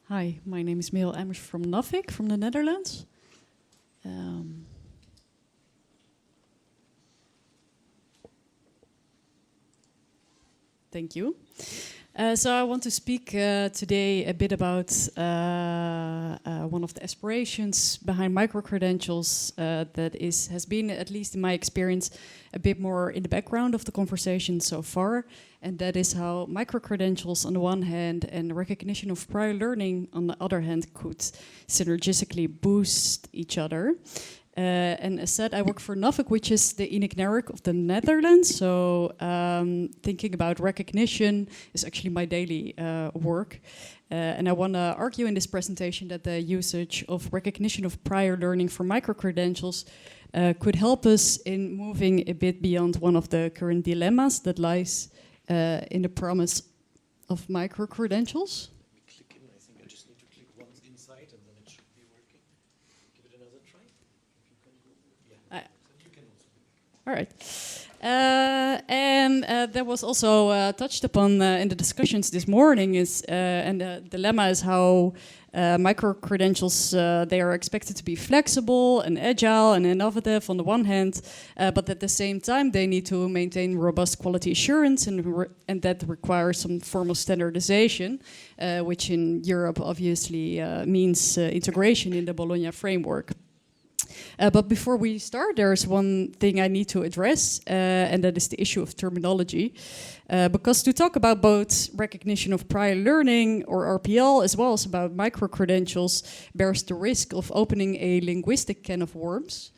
Hi, my name is Merel Eimers from Nuffic, from the Netherlands. Thank you. So I want to speak today a bit about one of the aspirations behind micro-credentials that has been, at least in my experience, a bit more in the background of the conversation so far, and that is how micro-credentials on the one hand and recognition of prior learning on the other hand could synergistically boost each other. And as said, I work for Nuffic, which is the INIC of the Netherlands. So thinking about recognition is actually my daily work. And I want to argue in this presentation that the usage of recognition of prior learning for micro-credentials could help us in moving a bit beyond one of the current dilemmas that lies in the promise of micro-credentials. All right. And that was also touched upon in the discussions this morning, and the dilemma is how micro-credentials, they are expected to be flexible and agile and innovative on the one hand, but at the same time they need to maintain robust quality assurance, and that requires some formal standardization, which in Europe obviously means integration in the Bologna framework. But before we start, there's one thing I need to address, and that is the issue of terminology. Because to talk about both recognition of prior learning, or RPL, as well as about micro-credentials, bears the risk of opening a linguistic can of worms.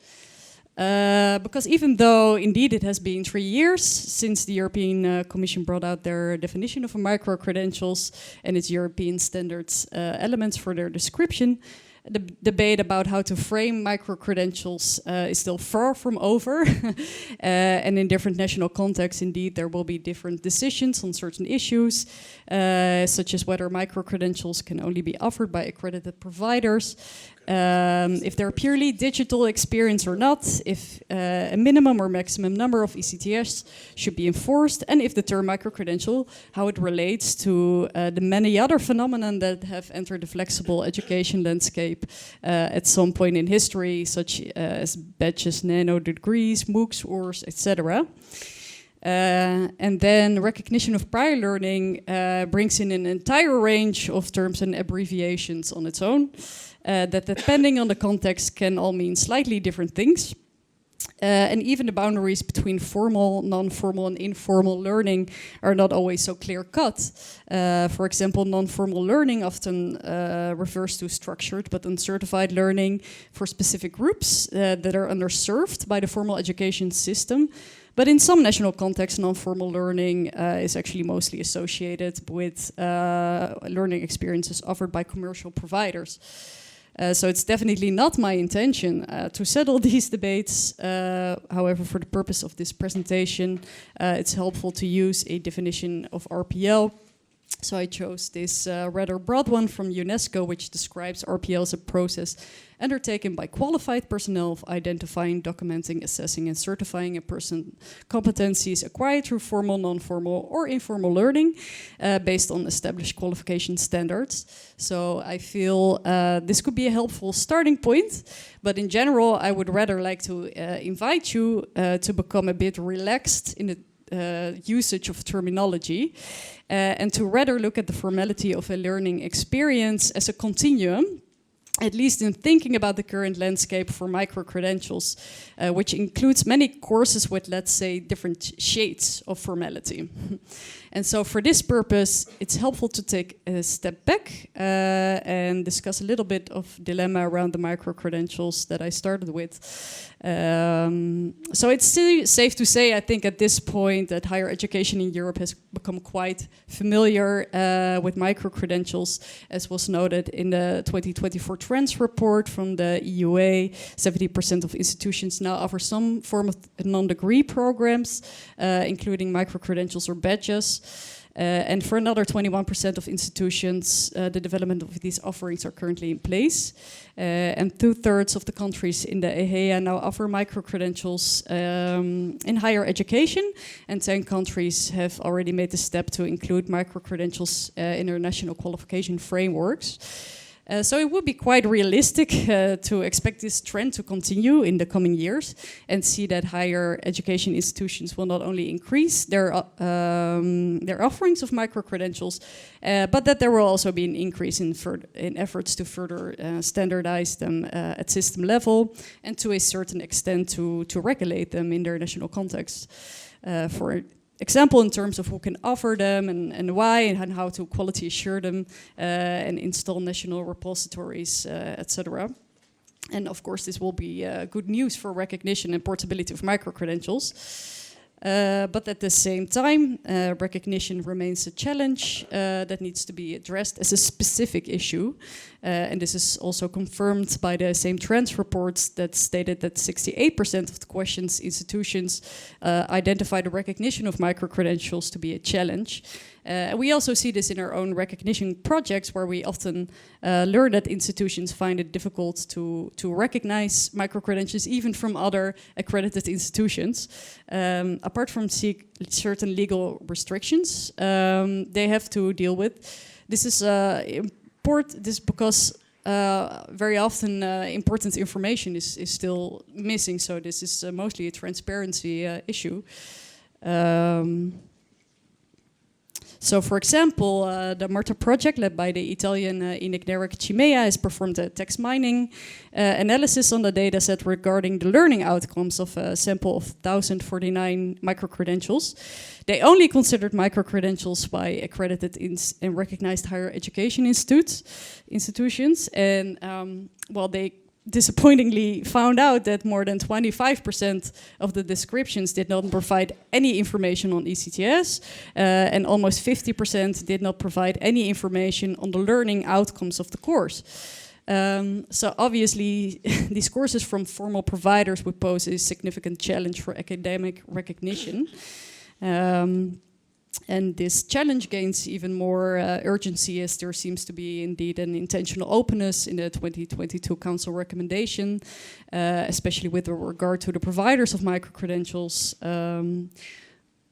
Because even though indeed it has been 3 years since the European Commission brought out their definition of micro-credentials and its European standards elements for their description, the debate about how to frame micro-credentials is still far from over. And in different national contexts, indeed, there will be different decisions on certain issues, such as whether micro-credentials can only be offered by accredited providers, if they're purely digital experience or not, if a minimum or maximum number of ECTS should be enforced, and if the term micro-credential, how it relates to the many other phenomena that have entered the flexible education landscape at some point in history, such as badges, nano degrees, MOOCs, ORs, etc. And then recognition of prior learning brings in an entire range of terms and abbreviations on its own, that depending on the context can all mean slightly different things. And even the boundaries between formal, non-formal and informal learning are not always so clear-cut. For example, non-formal learning often refers to structured but uncertified learning for specific groups that are underserved by the formal education system. But in some national contexts, non-formal learning is actually mostly associated with learning experiences offered by commercial providers. So it's definitely not my intention to settle these debates. However, for the purpose of this presentation, it's helpful to use a definition of RPL. So I chose this rather broad one from UNESCO, which describes RPL as a process undertaken by qualified personnel of identifying, documenting, assessing, and certifying a person's competencies acquired through formal, non-formal, or informal learning based on established qualification standards. So I feel this could be a helpful starting point, but in general, I would rather like to invite you to become a bit relaxed in the usage of terminology and to rather look at the formality of a learning experience as a continuum, at least in thinking about the current landscape for micro-credentials, which includes many courses with, let's say, different shades of formality. And so for this purpose, it's helpful to take a step back and discuss a little bit of dilemma around the micro-credentials that I started with. So it's still safe to say, I think, at this point that higher education in Europe has become quite familiar with micro-credentials, as was noted in the 2024 Trends report from the EUA. 70% of institutions now offer some form of non-degree programs, including micro-credentials or badges. And for another 21% of institutions, the development of these offerings are currently in place. And 2/3 of the countries in the EHEA now offer micro-credentials in higher education, and 10 countries have already made the step to include micro-credentials in their national qualification frameworks. So it would be quite realistic to expect this trend to continue in the coming years and see that higher education institutions will not only increase their offerings of micro-credentials, but that there will also be an increase in efforts to further standardize them at system level and to a certain extent to regulate them in their national context. For example, in terms of who can offer them and why and how to quality assure them and install national repositories, etc. And of course, this will be good news for recognition and portability of micro-credentials. But at the same time, recognition remains a challenge that needs to be addressed as a specific issue. And this is also confirmed by the same trends reports that stated that 68% of the questions institutions identify the recognition of micro-credentials to be a challenge. We also see this in our own recognition projects, where we often learn that institutions find it difficult to recognize micro-credentials even from other accredited institutions. Apart from certain legal restrictions they have to deal with. This is because very often important information is still missing, so this is mostly a transparency issue. So, for example, the MARTA project, led by the Italian Ingegnere Cimea, has performed a text mining analysis on the dataset regarding the learning outcomes of a sample of 1,049 micro-credentials. They only considered micro-credentials by accredited and recognized higher education institutions, and they disappointingly found out that more than 25% of the descriptions did not provide any information on ECTS, and almost 50% did not provide any information on the learning outcomes of the course. So obviously, these courses from formal providers would pose a significant challenge for academic recognition. And this challenge gains even more urgency as there seems to be indeed an intentional openness in the 2022 Council recommendation, especially with regard to the providers of micro-credentials,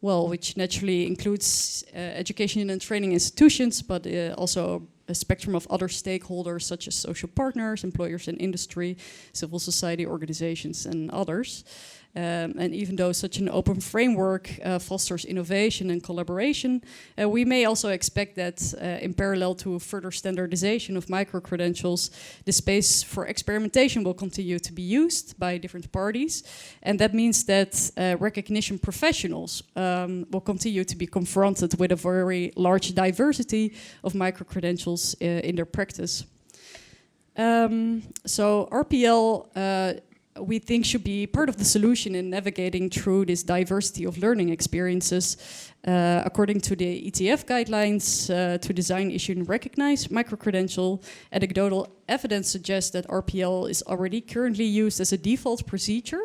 which naturally includes education and training institutions, but also a spectrum of other stakeholders such as social partners, employers and industry, civil society organizations and others. And even though such an open framework fosters innovation and collaboration, we may also expect that in parallel to further standardization of micro-credentials, the space for experimentation will continue to be used by different parties. And that means that recognition professionals will continue to be confronted with a very large diversity of micro-credentials in their practice. So RPL we think should be part of the solution in navigating through this diversity of learning experiences. According to the ETF guidelines to design, issue and recognize micro-credential, anecdotal evidence suggests that RPL is already currently used as a default procedure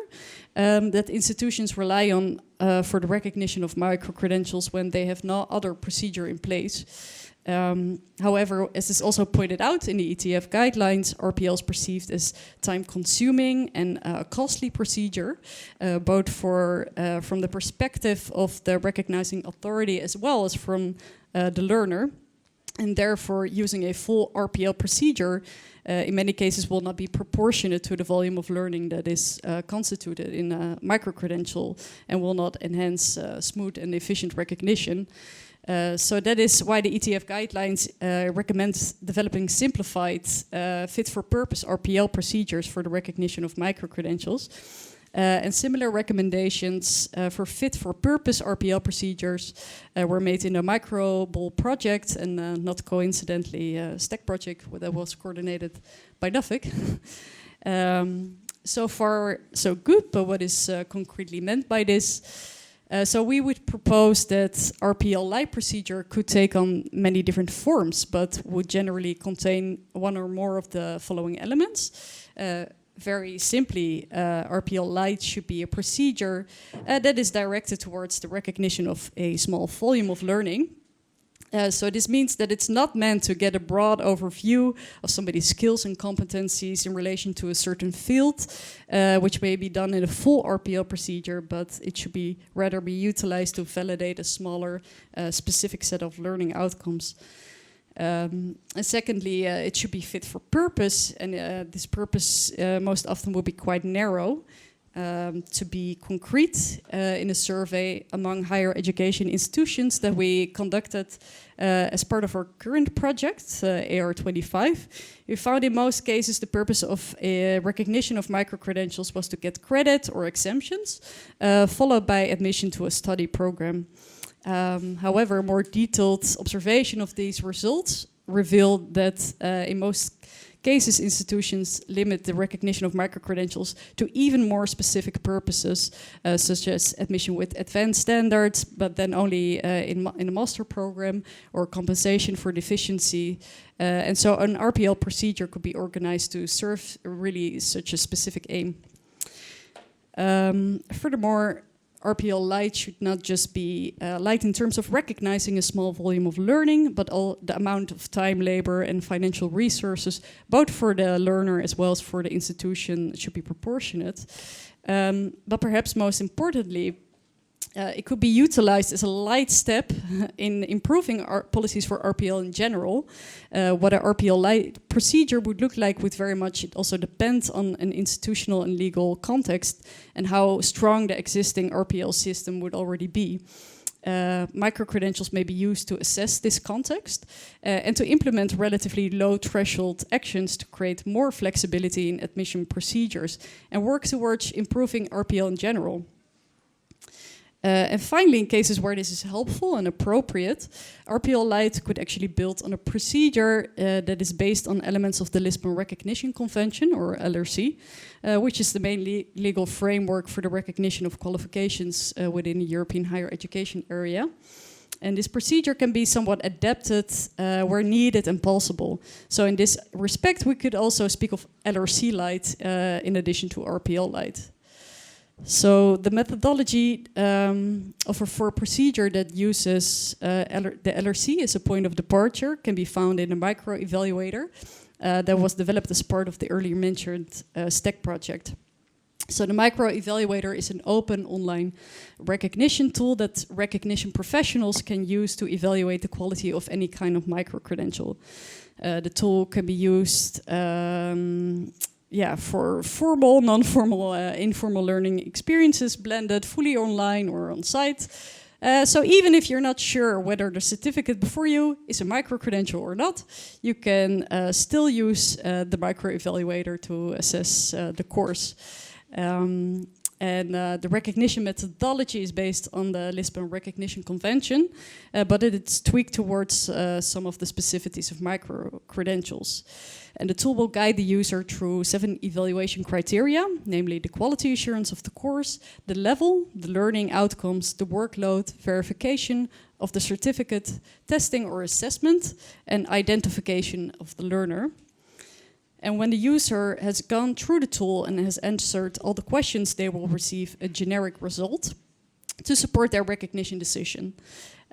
that institutions rely on for the recognition of micro-credentials when they have no other procedure in place. However, as is also pointed out in the ETF guidelines, RPL is perceived as time-consuming and a costly procedure, both from the perspective of the recognizing authority as well as from the learner. And therefore, using a full RPL procedure in many cases will not be proportionate to the volume of learning that is constituted in a micro-credential and will not enhance smooth and efficient recognition. So that is why the ETF guidelines recommend developing simplified, fit-for-purpose RPL procedures for the recognition of micro-credentials. And similar recommendations for fit-for-purpose RPL procedures were made in the Micro-Bol project, and not coincidentally, STAC project that was coordinated by Nuffic. So far, so good, but what is concretely meant by this? So we would propose that RPL Lite procedure could take on many different forms, but would generally contain one or more of the following elements. Very simply, RPL Lite should be a procedure that is directed towards the recognition of a small volume of learning. So this means that it's not meant to get a broad overview of somebody's skills and competencies in relation to a certain field, which may be done in a full RPL procedure, but it should rather be utilized to validate a smaller specific set of learning outcomes. And secondly, it should be fit for purpose, and this purpose most often will be quite narrow. To be concrete, in a survey among higher education institutions that we conducted as part of our current project, AR25, we found in most cases the purpose of recognition of micro-credentials was to get credit or exemptions, followed by admission to a study program. However, more detailed observation of these results revealed that in most cases, institutions limit the recognition of micro-credentials to even more specific purposes, such as admission with advanced standards, but then only in a master program, or compensation for deficiency. And so an RPL procedure could be organized to serve really such a specific aim. Furthermore, RPL Light should not just be light in terms of recognizing a small volume of learning, but all the amount of time, labor, and financial resources, both for the learner as well as for the institution, should be proportionate. But perhaps most importantly, it could be utilized as a light step in improving our policies for RPL in general. What an RPL light procedure would look like would very much also depend on an institutional and legal context and how strong the existing RPL system would already be. Micro-credentials may be used to assess this context and to implement relatively low threshold actions to create more flexibility in admission procedures and work towards improving RPL in general. And finally, in cases where this is helpful and appropriate, RPL Light could actually build on a procedure that is based on elements of the Lisbon Recognition Convention, or LRC, which is the main legal framework for the recognition of qualifications within the European higher education area. And this procedure can be somewhat adapted where needed and possible. So in this respect, we could also speak of LRC Light in addition to RPL Light. So the methodology for a procedure that uses the LRC as a point of departure can be found in a micro-evaluator that was developed as part of the earlier mentioned STEC project. So the micro-evaluator is an open online recognition tool that recognition professionals can use to evaluate the quality of any kind of micro-credential. The tool can be used for formal, non-formal, informal learning experiences, blended fully online or on site. So even if you're not sure whether the certificate before you is a micro-credential or not, you can still use the micro-evaluator to assess the course. The recognition methodology is based on the Lisbon Recognition Convention, but it's tweaked towards some of the specificities of micro-credentials. And the tool will guide the user through 7 evaluation criteria, namely the quality assurance of the course, the level, the learning outcomes, the workload, verification of the certificate, testing or assessment, and identification of the learner. And when the user has gone through the tool and has answered all the questions, they will receive a generic result to support their recognition decision.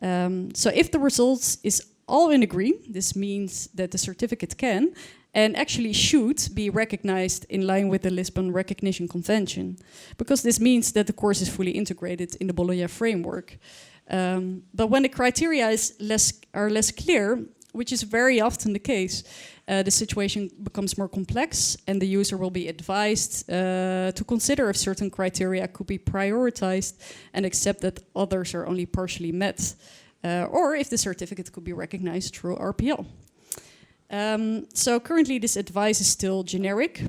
So if the results is all in agree, this means that the certificate can and actually should be recognized in line with the Lisbon Recognition Convention, because this means that the course is fully integrated in the Bologna framework. But when the criteria are less clear, which is very often the case, the situation becomes more complex and the user will be advised to consider if certain criteria could be prioritized and accept that others are only partially met, or if the certificate could be recognized through RPL. So currently this advice is still generic,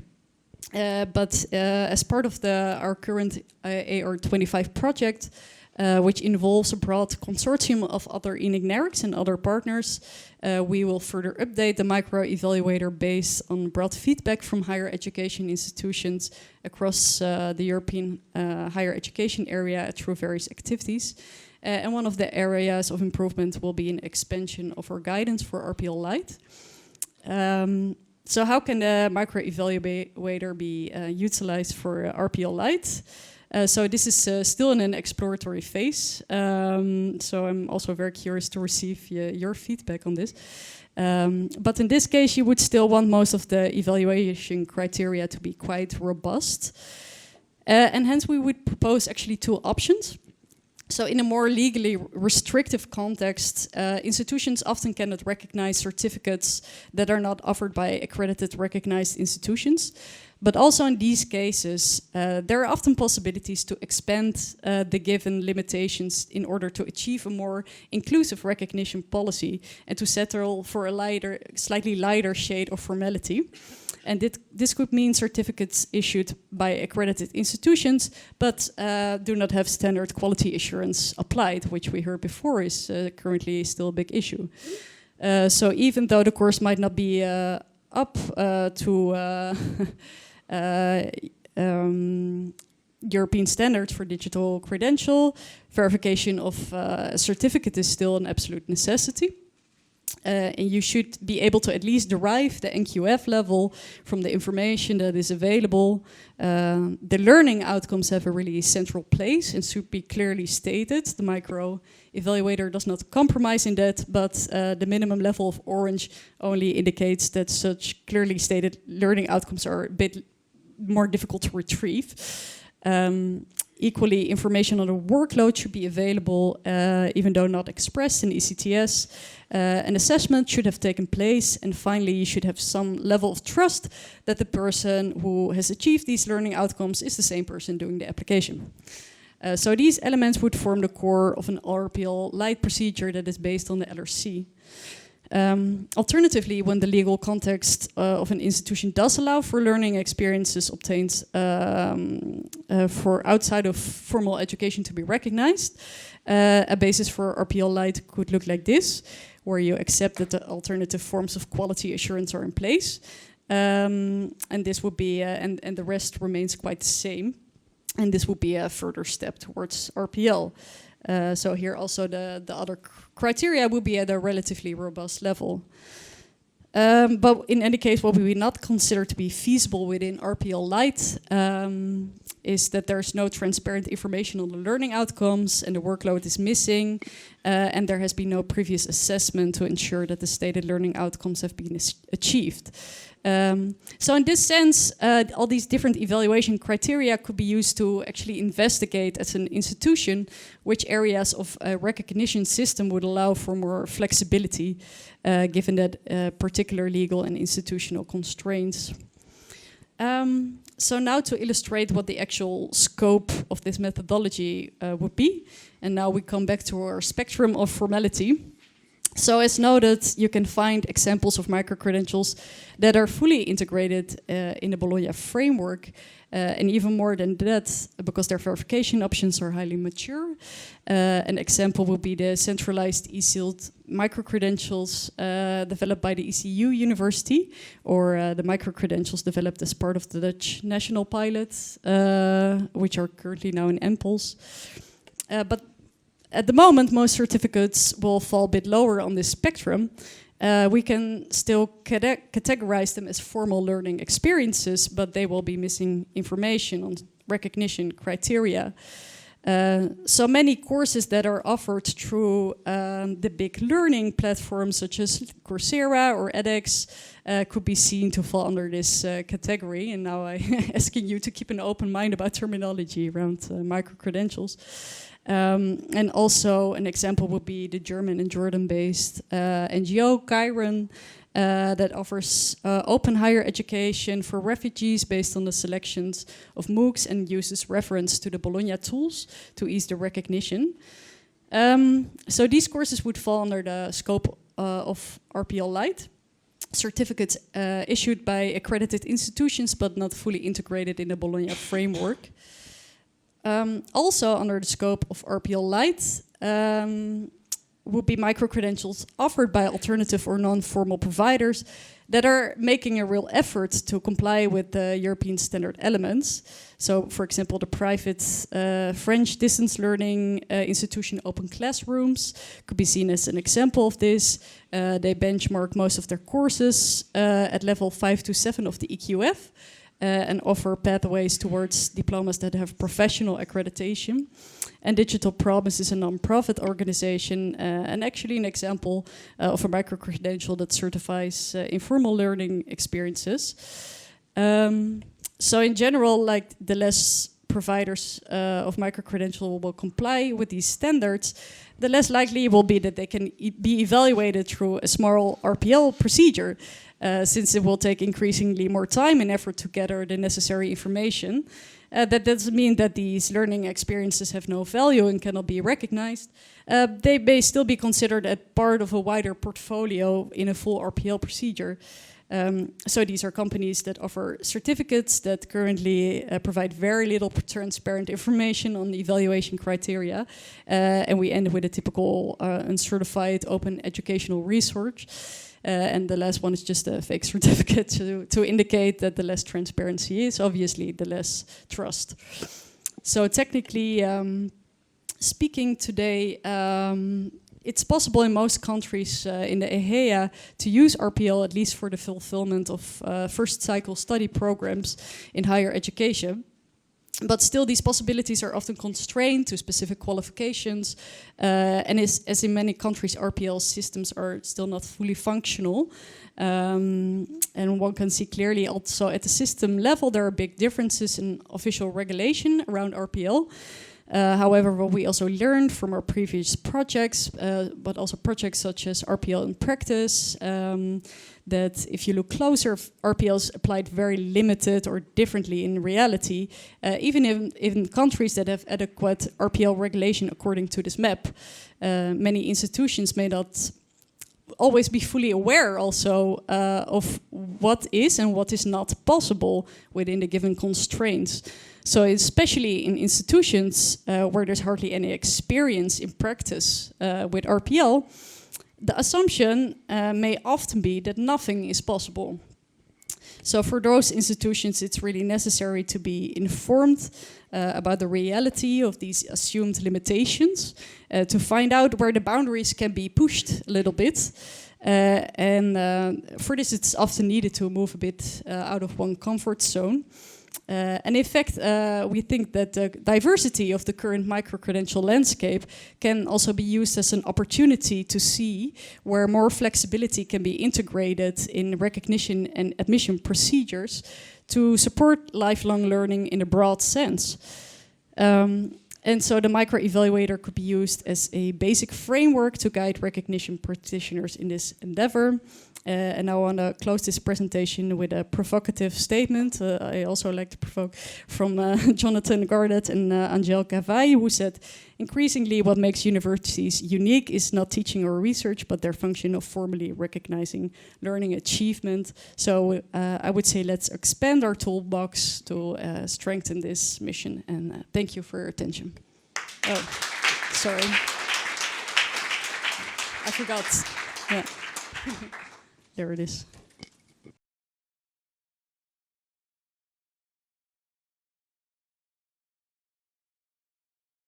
but as part of our current AR25 project, which involves a broad consortium of other INIGNERICs and other partners, we will further update the micro-evaluator based on broad feedback from higher education institutions across the European higher education area through various activities. And one of the areas of improvement will be an expansion of our guidance for RPL Light. So how can the micro-evaluator be utilized for RPL Light? So this is still in an exploratory phase. So I'm also very curious to receive your feedback on this. But in this case, you would still want most of the evaluation criteria to be quite robust. And hence we would propose actually two options. So in a more legally restrictive context, institutions often cannot recognize certificates that are not offered by accredited recognized institutions. But also in these cases, there are often possibilities to expand the given limitations in order to achieve a more inclusive recognition policy and to settle for a slightly lighter shade of formality. And this could mean certificates issued by accredited institutions, but do not have standard quality assurance applied, which we heard before is currently still a big issue. So even though the course might not be up to European standards for digital credential, verification of a certificate is still an absolute necessity. And you should be able to at least derive the NQF level from the information that is available. The learning outcomes have a really central place and should be clearly stated. The micro-evaluator does not compromise in that, but the minimum level of orange only indicates that such clearly stated learning outcomes are a bit more difficult to retrieve. Equally, information on the workload should be available, even though not expressed in ECTS. An assessment should have taken place, and finally, you should have some level of trust that the person who has achieved these learning outcomes is the same person doing the application. So these elements would form the core of an RPL Lite procedure that is based on the LRC. Alternatively, when the legal context of an institution does allow for learning experiences obtained for outside of formal education to be recognized, a basis for RPL Lite could look like this, where you accept that the alternative forms of quality assurance are in place, and this would be, and the rest remains quite the same, and this would be a further step towards RPL. So here also the other criteria would be at a relatively robust level. But in any case, what we would not consider to be feasible within RPL Lite is that there's no transparent information on the learning outcomes and the workload is missing, and there has been no previous assessment to ensure that the stated learning outcomes have been achieved. So in this sense, all these different evaluation criteria could be used to actually investigate as an institution which areas of a recognition system would allow for more flexibility, given that particular legal and institutional constraints. So now to illustrate what the actual scope of this methodology would be, and now we come back to our spectrum of formality. So as noted, you can find examples of micro-credentials that are fully integrated in the Bologna framework, and even more than that, because their verification options are highly mature. An example would be the centralized e-sealed micro-credentials developed by the ECU University, or the micro-credentials developed as part of the Dutch national pilot, which are currently now in NPOLS. But at the moment, most certificates will fall a bit lower on this spectrum. We can still categorize them as formal learning experiences, but they will be missing information on recognition criteria. So many courses that are offered through the big learning platforms such as Coursera or edX could be seen to fall under this category. And now I'm asking you to keep an open mind about terminology around micro-credentials. And also an example would be the German and Jordan-based NGO, Chiron, that offers open higher education for refugees based on the selections of MOOCs and uses reference to the Bologna tools to ease the recognition. So these courses would fall under the scope of RPL Lite. Certificates issued by accredited institutions but not fully integrated in the Bologna framework. Also under the scope of RPL Lite would be micro-credentials offered by alternative or non-formal providers that are making a real effort to comply with the European standard elements. So, for example, the private French distance learning institution Open Classrooms could be seen as an example of this. They benchmark most of their courses at level 5 to 7 of the EQF. and offer pathways towards diplomas that have professional accreditation. And Digital Promise is a non-profit organization and actually an example of a micro-credential that certifies informal learning experiences. So in general, like the less providers of micro-credential will comply with these standards, the less likely it will be that they can be evaluated through a small RPL procedure, since it will take increasingly more time and effort to gather the necessary information. That doesn't mean that these learning experiences have no value and cannot be recognized. They may still be considered as part of a wider portfolio in a full RPL procedure. So these are companies that offer certificates that currently provide very little transparent information on the evaluation criteria. And we end with a typical uncertified open educational research. And the last one is just a fake certificate to indicate that the less transparency is, obviously, the less trust. So technically speaking today, it's possible in most countries in the EHEA to use RPL at least for the fulfillment of first cycle study programs in higher education. But still, these possibilities are often constrained to specific qualifications. And as in many countries, RPL systems are still not fully functional. And one can see clearly also at the system level, there are big differences in official regulation around RPL. However, what we also learned from our previous projects, but also projects such as RPL in practice, that if you look closer, RPL is applied very limited or differently in reality, even in countries that have adequate RPL regulation according to this map. Many institutions may not always be fully aware also of what is and what is not possible within the given constraints. So especially in institutions where there's hardly any experience in practice with RPL, the assumption may often be that nothing is possible. So for those institutions, it's really necessary to be informed about the reality of these assumed limitations, to find out where the boundaries can be pushed a little bit. And for this, it's often needed to move a bit out of one comfort zone. And in fact, we think that the diversity of the current micro-credential landscape can also be used as an opportunity to see where more flexibility can be integrated in recognition and admission procedures to support lifelong learning in a broad sense. And so the micro-evaluator could be used as a basic framework to guide recognition practitioners in this endeavor. And I want to close this presentation with a provocative statement. I also like to provoke from Jonathan Garnett and Angel Cavai, who said, increasingly what makes universities unique is not teaching or research, but their function of formally recognizing learning achievement. So I would say let's expand our toolbox to strengthen this mission. And thank you for your attention. Oh, sorry. I forgot. Yeah. There it is.